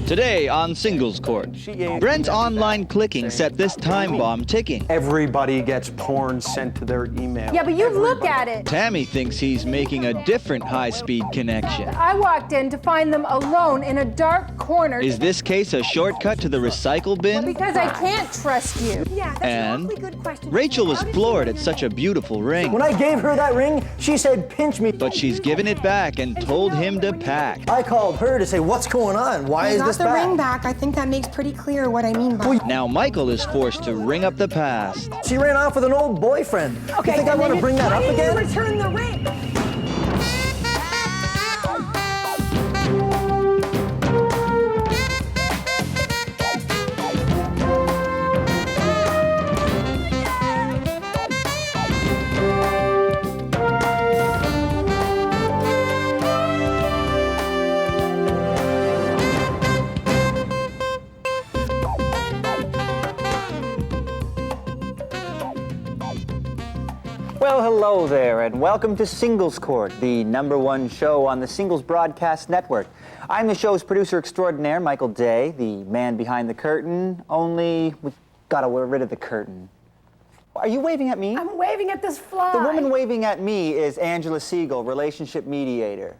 Today on Singles Court, Brent's online clicking set this time bomb ticking. Everybody gets porn sent to their email. Yeah, but you look at it. Tammy thinks he's making a different high-speed connection. I walked in to find them alone in a dark corner. Is this case a shortcut to the recycle bin? Because I can't trust you. Yeah, that's And an awfully good question. Rachel was floored at such a beautiful ring. When I gave her that ring, she said, pinch me. But she's given it back and told him to pack. I called her to say, what's going on? Why is this the back? ring back. I think that makes pretty clear what I mean by it. Now Michael is forced to ring up the past. She ran off with an old boyfriend. Okay, you think I want to bring that up again? Why did you return the ring? Well, hello there, and welcome to Singles Court, the #1 show on the Singles Broadcast Network. I'm the show's producer extraordinaire, Michael Day, the man behind the curtain, only we gotta get rid of the curtain. Are you waving at me? I'm waving at this fly. The woman waving at me is Angela Segal, relationship mediator.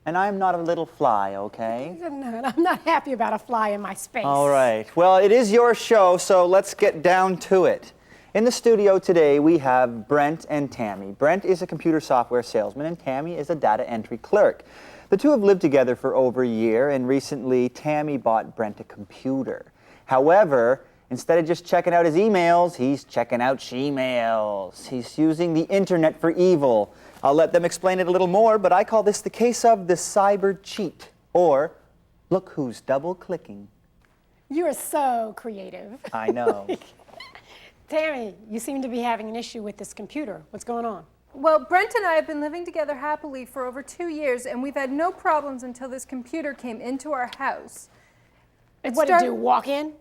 And I'm not a little fly, okay? No, I'm not happy about a fly in my space. All right. Well, it is your show, so let's get down to it. In the studio today, we have Brent and Tammy. Brent is a computer software salesman, and Tammy is a data entry clerk. The two have lived together for over a year, and recently, Tammy bought Brent a computer. However, instead of just checking out his emails, he's checking out she-mails. He's using the internet for evil. I'll let them explain it a little more, but I call this the case of the cyber cheat, or look who's double-clicking. You are so creative. I know. Tammy, you seem to be having an issue with this computer. What's going on? Well, Brent and I have been living together happily for over 2 years, and we've had no problems until this computer came into our house. What did you do, walk in?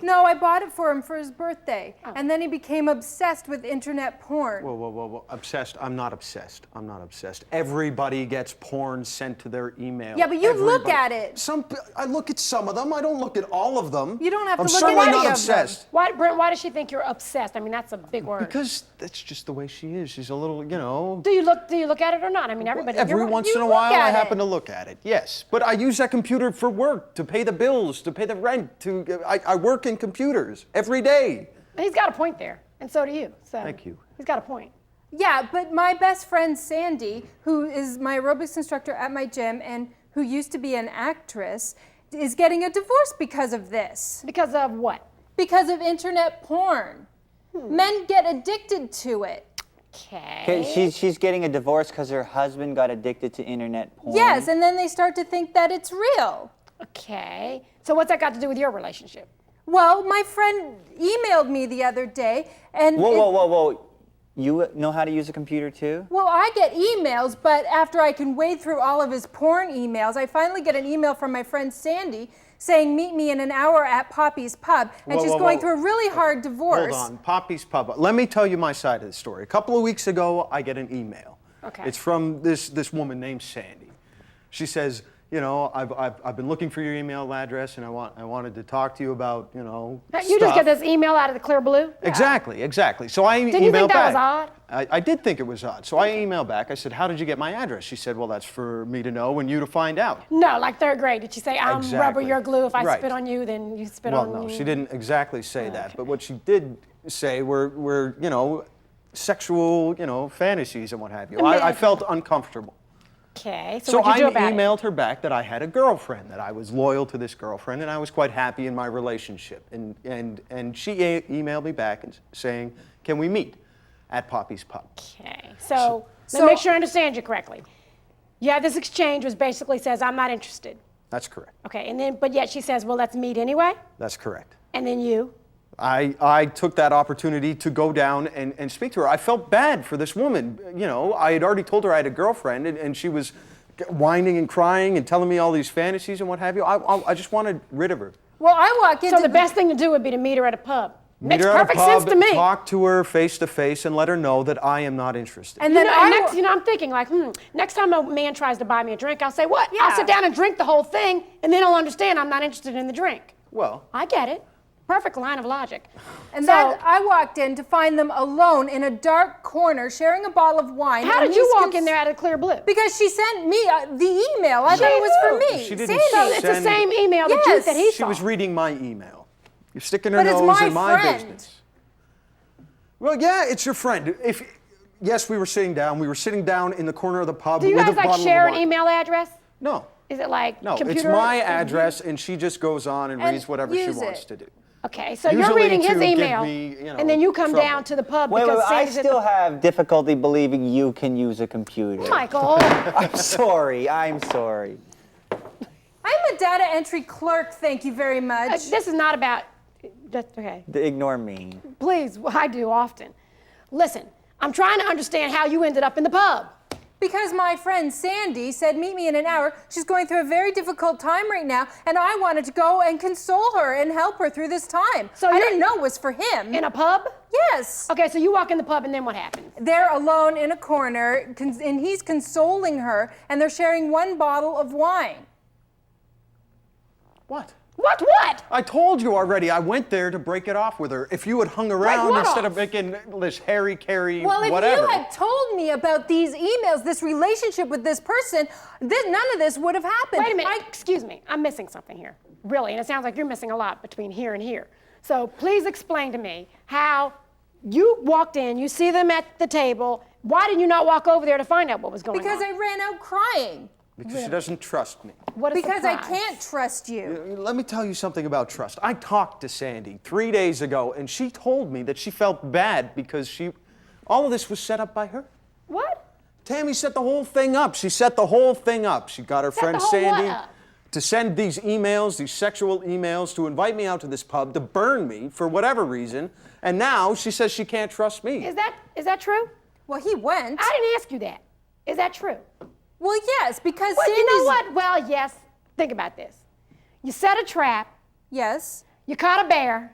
No, I bought it for him for his birthday, and then he became obsessed with internet porn. Whoa. Obsessed? I'm not obsessed. I'm not obsessed. Everybody gets porn sent to their email. Yeah, but you look Everybody. at it. I look at some of them. I don't look at all of them. You don't have to I'm look at certainly any not of them. obsessed. Why, Brent, why does she think you're obsessed? I mean, that's a big word. Because that's just the way she is. She's a little, you know. Do you look at it or not? I mean, everybody. Every you're- once you in a look while, I at happen it. to look at it. Yes, but I use that computer for work, to pay the bills, to pay the rent. I work in computers every day. He's got a point there, and so do you. So Thank you. He's got a point. Yeah, but my best friend Sandy, who is my aerobics instructor at my gym and who used to be an actress, is getting a divorce because of this. Because of what? Because of internet porn. Men get addicted to it. Okay, she's getting a divorce because her husband got addicted to internet porn. Yes, and then they start to think that it's real. Okay. So what's that got to do with your relationship? Well, my friend emailed me the other day, and Whoa. You know how to use a computer too? well, I get emails, but after I can wade through all of his porn emails, I finally get an email from my friend Sandy saying, meet me in an hour at Poppy's Pub, and she's going through a really hard divorce. Hold on, Poppy's Pub. Let me tell you my side of the story. A couple of weeks ago, I get an email. Okay. It's from this woman named Sandy. She says, you know, I've been looking for your email address, and I wanted to talk to you about, you know, You just get this email out of the clear blue? Exactly. So I emailed back. Didn't you think that was odd? I did think it was odd. So I emailed back. I said, how did you get my address? She said, well, that's for me to know and you to find out. No, like third grade. Did she say, I'm rubber, Exactly. you're glue. If I Right. spit on you, then you spit on me? Well, no, she didn't exactly say that. But what she did say were you know, sexual, you know, fantasies and what have you. I felt uncomfortable. Okay, so So what'd you I do about it? emailed her back that I had a girlfriend, that I was loyal to this girlfriend, and I was quite happy in my relationship. And she emailed me back and saying, can we meet at Poppy's Pub? Okay, so let me make sure I understand you correctly. You have this exchange which basically says, I'm not interested. That's correct. Okay, and then, but yet she says, well, let's meet anyway? That's correct. And then you? I took that opportunity to go down and speak to her. I felt bad for this woman. You know, I had already told her I had a girlfriend, and she was whining and crying and telling me all these fantasies and what have you. I just wanted rid of her. Well, I walk into So the best thing to do would be to meet her at a pub. Meet Makes her at a perfect pub, sense to me. talk to her face to face, and let her know that I am not interested. And then I'm thinking like, next time a man tries to buy me a drink, I'll say, what? I'll sit down and drink the whole thing, and then he'll understand I'm not interested in the drink. Well, I get it. Perfect line of logic. And then I walked in to find them alone in a dark corner sharing a bottle of wine. How did you walk in there out of clear blue? Because she sent me the email. I thought it was for me. She didn't Sandy. send- It's the same email that he saw. she was reading my email. You're sticking her But it's nose my in my friend. business. Well, yeah, it's your friend. Yes, we were sitting down. We were sitting down in the corner of the pub Do you with guys a like bottle share of an wine. email address? No. Is it like No, computer? it's my address, and she just goes on and reads whatever she use wants it. to do. Okay, so you're Usually reading his to give email, me, and then you come trouble. down to the pub Wait, because I Sandy's at still have difficulty believing you can use a computer. Michael. I'm sorry. I'm sorry. I'm a data entry clerk, thank you very much. This is not about. Okay. Ignore me. Please, I do often. Listen, I'm trying to understand how you ended up in the pub. Because my friend Sandy said, meet me in an hour. She's going through a very difficult time right now, and I wanted to go and console her and help her through this time. So I you're- didn't know it was for him. In a pub? Yes. Okay, so you walk in the pub, and then what happens? They're alone in a corner, and he's consoling her, and they're sharing one bottle of wine. What? What? I told you already. I went there to break it off with her. If you had hung around what instead off? of making this Harry-Carry Well, if whatever. you had told me about these emails, this relationship with this person, none of this would have happened. Wait a minute. Excuse me. I'm missing something here. Really, and it sounds like you're missing a lot between here and here. So please explain to me how you walked in, you see them at the table. Why did you not walk over there to find out what was going Because on? I ran out crying. Because she doesn't trust me. What a Because I surprise. can't trust you. Let me tell you something about trust. I talked to Sandy 3 days ago, and she told me that she felt bad because all of this was set up by her. What? Tammy set the whole thing up. She set the whole thing up. She got her friend the whole what Sandy up? to send these emails, these sexual emails, to invite me out to this pub, to burn me for whatever reason. And now she says she can't trust me. Is that true? Well, he went. I didn't ask you that. Is that true? Well, yes, because Well, Sandy's... you know what? Well, yes. Think about this. You set a trap, Yes. you caught a bear,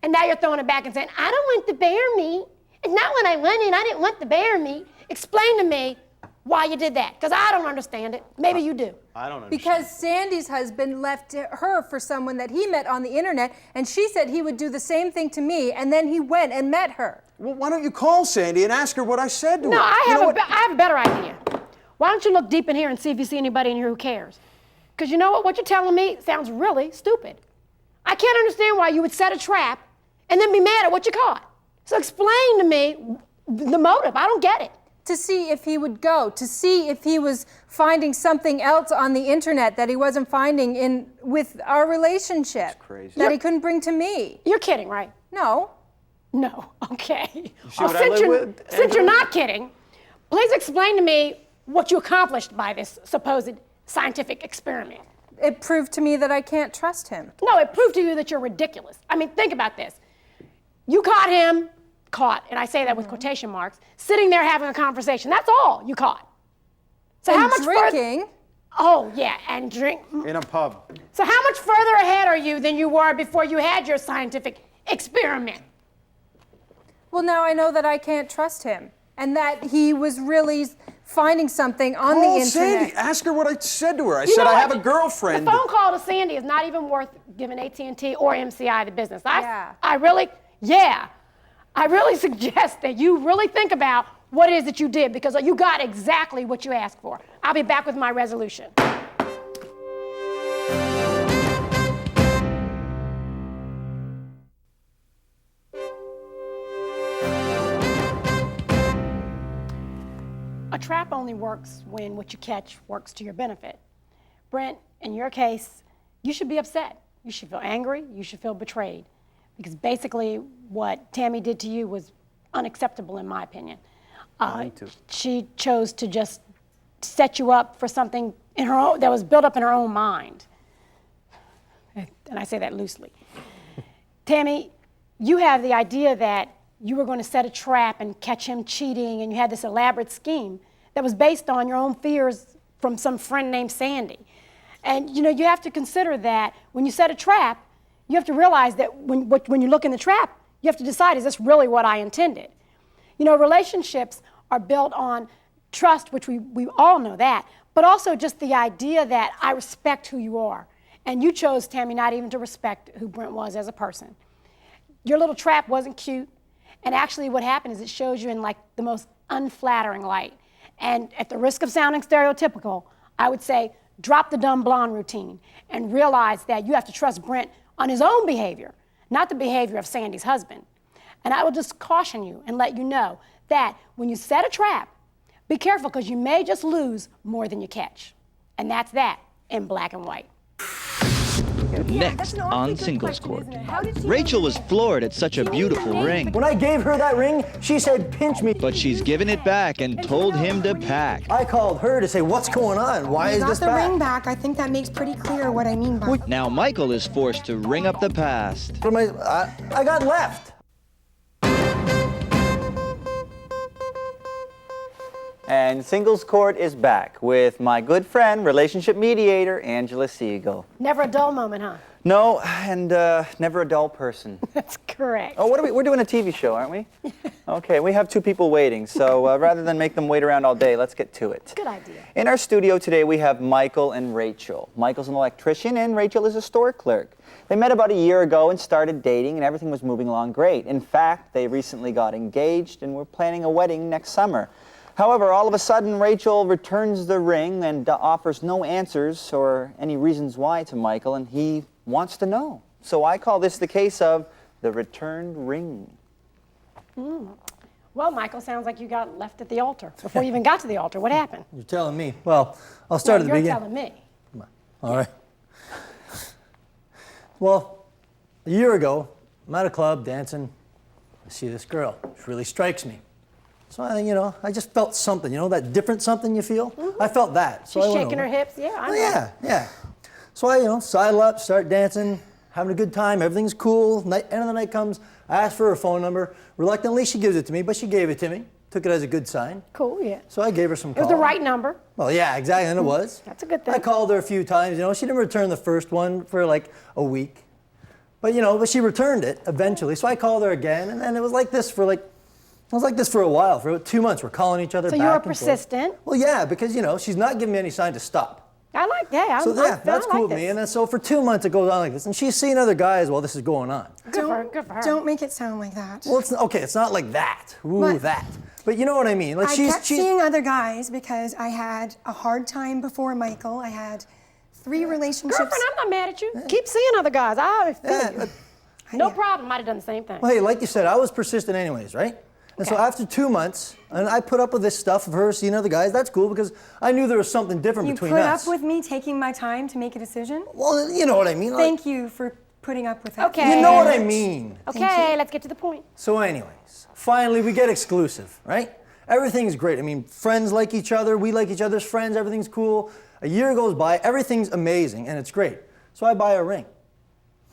and now you're throwing it back and saying, I don't want the bear meat. And not when I went in, I didn't want the bear meat. Explain to me why you did that, because I don't understand it. Maybe you do. I don't understand. Because Sandy's husband left her for someone that he met on the internet, and she said he would do the same thing to me, and then he went and met her. Well, why don't you call Sandy and ask her what I said to her? No, I You know have what? I have a better idea. Why don't you look deep in here and see if you see anybody in here who cares? Because you know what? What you're telling me sounds really stupid. I can't understand why you would set a trap and then be mad at what you caught. So explain to me the motive. I don't get it. To see if he would go, to see if he was finding something else on the internet that he wasn't finding with our relationship. That's crazy. That he couldn't bring to me. You're kidding, right? No. No. Okay. see what I live with, Since you're Angela? not kidding, please explain to me what you accomplished by this supposed scientific experiment. It proved to me that I can't trust him. No, it proved to you that you're ridiculous. I mean, think about this. You caught him, and I say that with quotation marks, sitting there having a conversation. That's all you caught. So And how much drinking. Oh, yeah, and drink. In a pub. So how much further ahead are you than you were before you had your scientific experiment? Well, now I know that I can't trust him, and that he was really finding something on the Call internet. Sandy. Ask her what I said to her. I You said know I what? have a girlfriend. The phone call to Sandy is not even worth giving AT&T or MCI the business. Yeah. I really suggest that you really think about what it is that you did, because you got exactly what you asked for. I'll be back with my resolution. A trap only works when what you catch works to your benefit. Brent, in your case, you should be upset. You should feel angry. You should feel betrayed. Because basically what Tammy did to you was unacceptable in my opinion. Me too. She chose to just set you up for something in her own, that was built up in her own mind. And I say that loosely. Tammy, you have the idea that you were going to set a trap and catch him cheating, and you had this elaborate scheme that was based on your own fears from some friend named Sandy. And you know, you have to consider that when you set a trap, you have to realize that when you look in the trap, You have to decide, is this really what I intended? You know, relationships are built on trust, which we all know that, but also just the idea that I respect who you are. And you chose, Tammy, not even to respect who Brent was as a person. Your little trap wasn't cute. And actually what happened is it shows you in like the most unflattering light. And at the risk of sounding stereotypical, I would say drop the dumb blonde routine and realize that you have to trust Brent on his own behavior, not the behavior of Sandy's husband. And I will just caution you and let you know that when you set a trap, be careful because you may just lose more than you catch. And that's that in black and white. Next on Singles Court, Rachel was floored at such a beautiful ring, When I gave her that ring, she said, pinch me. but she's given it back and told him to pack. I called her to say, what's going on? Why is this got the back? ring back. I think that makes pretty clear what I mean by it. Now Michael is forced to ring up the past. What am I got left. And Singles Court is back with my good friend, relationship mediator, Angela Segal. Never a dull moment, huh? No, and never a dull person. That's correct. Oh, what are we? We're doing a TV show, aren't we? Okay, we have two people waiting, so rather than make them wait around all day, let's get to it. Good idea. In our studio today, we have Michael and Rachel. Michael's an electrician, and Rachel is a store clerk. They met about a year ago and started dating, and everything was moving along great. In fact, they recently got engaged and were planning a wedding next summer. However, all of a sudden, Rachel returns the ring and offers no answers or any reasons why to Michael, and he wants to know. So I call this the case of the returned ring. Well, Michael, sounds like you got left at the altar before you even got to the altar. What happened? You're telling me. Well, I'll start at the You're beginning. telling me. All right. Well, a year ago, I'm at a club dancing. I see this girl. She really strikes me. So I just felt something. You know that different something you feel? Mm-hmm. I felt that. So She's I went shaking over. her hips. Yeah, I know. Yeah. So I, sidle up, start dancing, having a good time. Everything's cool. End of the night comes. I ask for her phone number. Reluctantly, she gives it to me, but she gave it to me. Took it as a good sign. Cool, yeah. So I gave her some It was call. the right number. Well, yeah, exactly, and it was. That's a good thing. I called her a few times. She didn't return the first one for like a week. But she returned it eventually. So I called her again, and then it was like this for a while, for 2 months. We're calling each other So back you were and forth. persistent. Well, yeah, because, she's not giving me any sign to stop. I like that. So, yeah, that's I cool like with me. this. And then so for 2 months it goes on like this. And she's seeing other guys while this is going on. Good for her. Don't make it sound like that. Well, it's not like that. Ooh, But- that. But you know what I mean? Like I kept seeing other guys because I had a hard time before Michael. I had 3 relationships. Girlfriend, I'm not mad at you. Keep seeing other guys. I feel Yeah, you. but- No problem. I'd have done the same thing. Well, hey, like you said, I was persistent anyways, right? And so Okay. after 2 months, and I put up with this stuff of her seeing other guys, that's cool because I knew there was something different You between put us. up with me taking my time to make a decision? Well, you know what I mean. Thank you for putting up with that. Okay. You know what I mean. Okay, let's get to the point. So anyways, finally we get exclusive, right? Everything's great. I mean, friends like each other, we like each other's friends, everything's cool. A year goes by, everything's amazing, and it's great. So I buy a ring,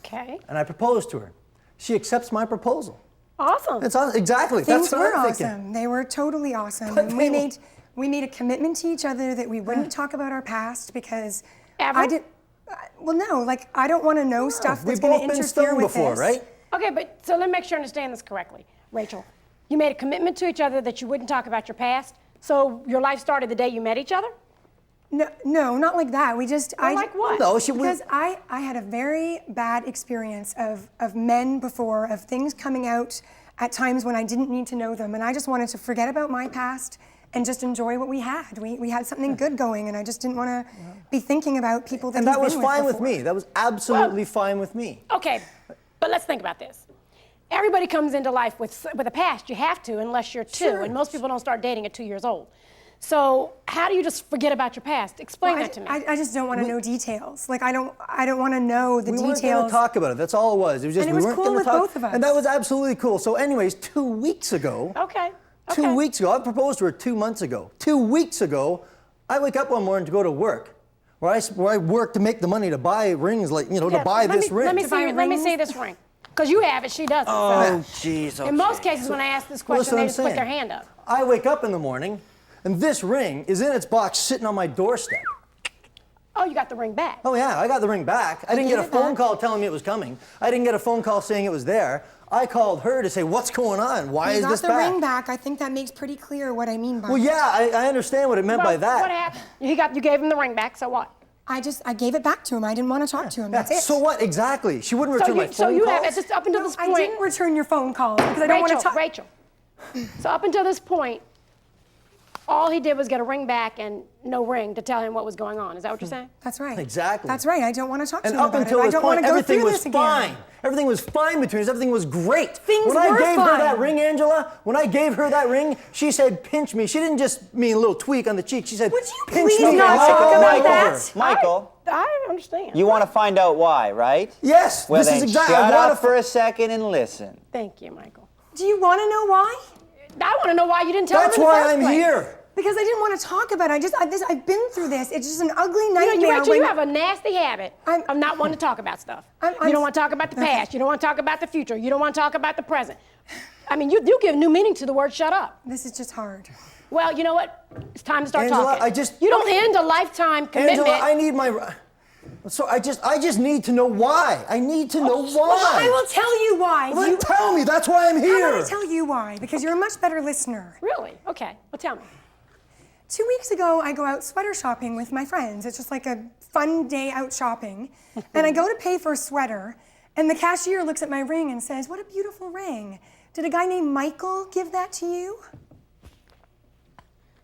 Okay. and I propose to her. She accepts my proposal. Awesome. It's exactly. Things That's what were I'm awesome. thinking. They were totally awesome. But And they we made a commitment to each other that we wouldn't talk about our past because Ever? I did. Well, no, like I don't want to know stuff We've that's going both to been interfere stung with before, this. right? Okay, but so let me make sure I understand this correctly. Rachel, you made a commitment to each other that you wouldn't talk about your past, so your life started the day you met each other? No, not like that. We just like what? No, because I had a very bad experience of men before, of things coming out at times when I didn't need to know them, and I just wanted to forget about my past and just enjoy what we had. We had something good going, and I just didn't want to be thinking about people that And he's that was been fine with before. me. That was absolutely fine with me. Okay, but let's think about this. Everybody comes into life with a past. You have to, unless you're 2, Sure. and most people don't start dating at 2 years old. So how do you just forget about your past? Explain that to me. I just don't want to know details. Like I don't want to know the We details. weren't going to talk about it. That's all it was. It was just And it we was weren't cool going to with talk. both of us. And that was absolutely cool. So, anyways, 2 weeks ago. Okay. 2 weeks ago, I proposed to her 2 months ago. 2 weeks ago, I wake up one morning to go to work, where I work to make the money to buy rings, like to buy this ring. Let me To buy see rings? this ring. Because you have it, she doesn't. Oh, so. jeez. In most cases, when I ask this question, Listen, they I'm just put saying. their hand up. I wake up in the morning, and this ring is in its box sitting on my doorstep. Oh, you got the ring back. Oh yeah, I got the ring back. I didn't get a phone call telling me it was coming. I didn't get a phone call saying it was there. I called her to say, what's going on? Why is this You got the back? ring back. I think that makes pretty clear what I mean by Well, it. yeah, I understand what it meant by that. What happened? You gave him the ring back, so what? I gave it back to him. I didn't want to talk to him. That's it. So what exactly? She wouldn't return my phone So you calls? have, just up until this I point. didn't return your phone calls because I don't want to talk. Rachel. So up until this point, all he did was get a ring back and no ring to tell him what was going on. Is that what you're saying? That's right. Exactly. That's right. I don't want to talk to And him up about until it. I this don't want point, to go everything through was this again. fine. Everything was fine between us. Everything was great. Things when I were gave her fine. that ring, Angela, when I gave her that ring, she said, pinch me. She didn't just mean a little tweak on the cheek. She said, Would you pinch please me. not talk about Michael, that? Michael, I understand. you want to find out why, right? Yes, Well, this then is exactly. shut I want up for a second and listen. Thank you, Michael. Do you want to know why? I want to know why you didn't tell That's him in the why first I'm place. here. Because I didn't want to talk about it. I've been through this. It's just an ugly You nightmare. know, Rachel, when- you have a nasty habit of not wanting to talk about stuff. You don't want to talk about the past. You don't want to talk about the future. You don't want to talk about the present. I mean, you give new meaning to the word shut up. This is just hard. Well, you know what? It's time to start Angela, talking. You don't end a lifetime commitment. Angela, I need my. So I just need to know why. I need to know why. Well, I will tell you why. Well, You- tell me. That's why I'm How here. about I tell you why? Because you're a much better listener. Really? Okay. Well, tell me. 2 weeks ago, I go out sweater shopping with my friends. It's just like a fun day out shopping. And I go to pay for a sweater, and the cashier looks at my ring and says, "What a beautiful ring. Did a guy named Michael give that to you?"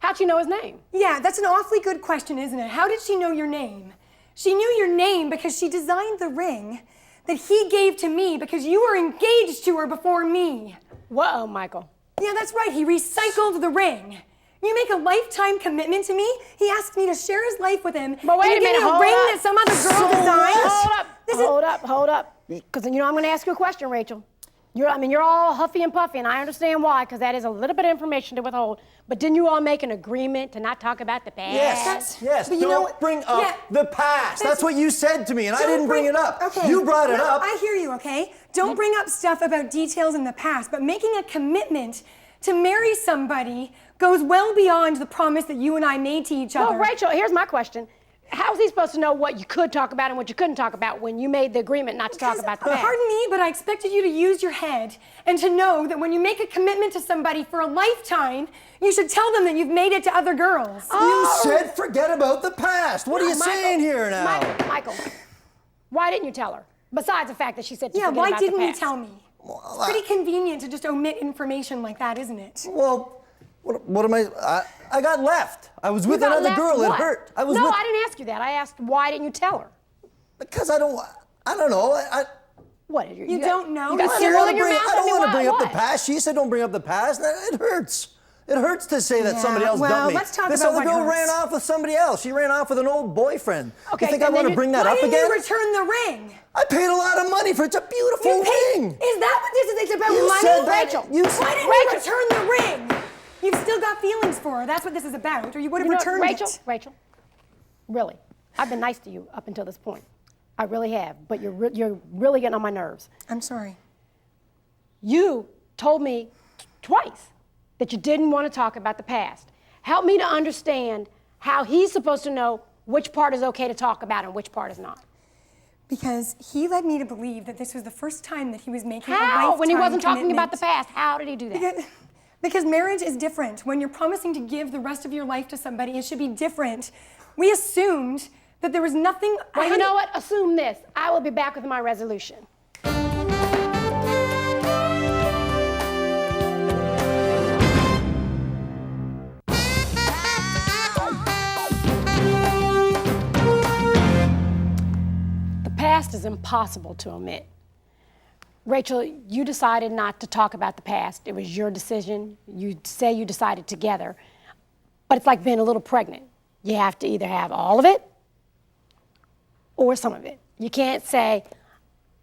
How'd you know his name? Yeah, that's an awfully good question, isn't it? How did she know your name? She knew your name because she designed the ring that he gave to me because you were engaged to her before me. Whoa, Michael. Yeah, that's right. He recycled the ring. You make a lifetime commitment to me. He asked me to share his life with him. But wait and a you give minute, me a hold ring up. that some other girl designed. Hold up. Because you know I'm going to ask you a question, Rachel. You're all huffy and puffy, and I understand why, because that is a little bit of information to withhold. But didn't you all make an agreement to not talk about the past? Yes. But you know Don't what? bring up Yeah. the past. That's what you said to me, and I didn't bring it up. Okay. You brought it No, up. I hear you, okay? Don't bring up stuff about details in the past, but making a commitment to marry somebody goes well beyond the promise that you and I made to each other. Well, Rachel, here's my question. How is he supposed to know what you could talk about and what you couldn't talk about when you made the agreement not to talk about the past? Pardon me, but I expected you to use your head and to know that when you make a commitment to somebody for a lifetime, you should tell them that you've made it to other girls. You said forget about the past. What are you Michael, saying here now? Michael, why didn't you tell her? Besides the fact that she said to Yeah, forget why about the didn't you past. tell me? It's pretty convenient to just omit information like that, isn't it? Well, what am I got left. I was with You got another left girl. what? It hurt. I didn't ask you that. I asked why didn't you tell her? Because I don't know. What? You don't know? You got I cereal in your mouth? don't want to bring up the What? past. She said don't bring up the past. It hurts. It hurts to say that Yeah, somebody else well, dumped me. let's talk this about other what girl hurts. ran off with somebody else. She ran off with an old boyfriend. Okay, you think I and want then to bring that Why up didn't again? you return the ring? I paid a lot of money for it. It's a beautiful ring. Is that what this is? It's about You money? said that- Rachel, you Why said- didn't you return the ring? You've still got feelings for her. That's what this is about. Or you would have returned it. Rachel, really, I've been nice to you up until this point. I really have, but you're really getting on my nerves. I'm sorry. You told me twice that you didn't want to talk about the past. Help me to understand how he's supposed to know which part is okay to talk about and which part is not. Because he led me to believe that this was the first time that he was making a How? lifetime When he wasn't talking about the commitment. past, how did he do that? Because marriage is different. When you're promising to give the rest of your life to somebody, it should be different. We assumed that there was nothing. Well, you know what? Assume this. I will be back with my resolution. The past is impossible to omit. Rachel, you decided not to talk about the past. It was your decision. You say you decided together. But it's like being a little pregnant. You have to either have all of it or some of it. You can't say,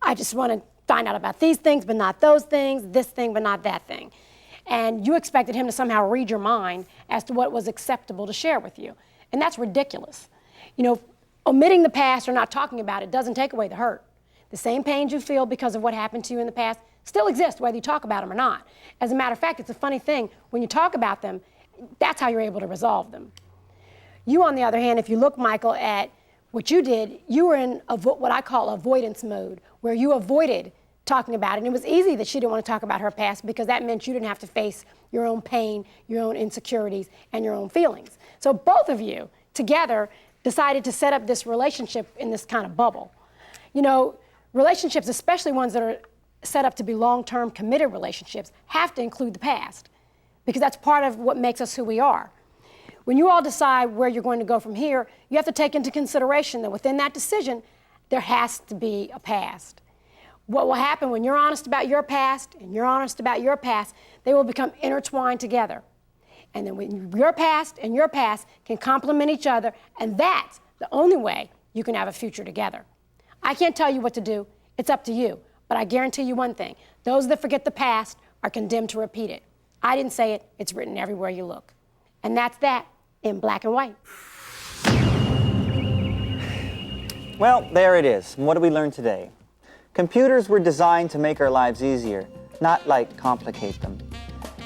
I just want to find out about these things, but not those things, this thing, but not that thing. And you expected him to somehow read your mind as to what was acceptable to share with you. And that's ridiculous. You know, omitting the past or not talking about it doesn't take away the hurt. The same pains you feel because of what happened to you in the past still exist, whether you talk about them or not. As a matter of fact, it's a funny thing. When you talk about them, that's how you're able to resolve them. You, on the other hand, if you look, Michael, at what you did, you were in what I call avoidance mode, where you avoided talking about it. And it was easy that she didn't want to talk about her past because that meant you didn't have to face your own pain, your own insecurities, and your own feelings. So both of you together decided to set up this relationship in this kind of bubble. You know, relationships, especially ones that are set up to be long-term committed relationships, have to include the past because that's part of what makes us who we are. When you all decide where you're going to go from here, you have to take into consideration that within that decision, there has to be a past. What will happen when you're honest about your past and you're honest about your past, they will become intertwined together. And then when your past and your past can complement each other, and that's the only way you can have a future together. I can't tell you what to do, it's up to you, but I guarantee you one thing, those that forget the past are condemned to repeat it. I didn't say it, it's written everywhere you look. And that's that in black and white. Well, there it is. And what did we learn today? Computers were designed to make our lives easier, not like complicate them.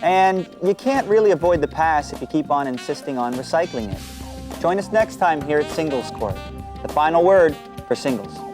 And you can't really avoid the past if you keep on insisting on recycling it. Join us next time here at Singles Court, the final word for singles.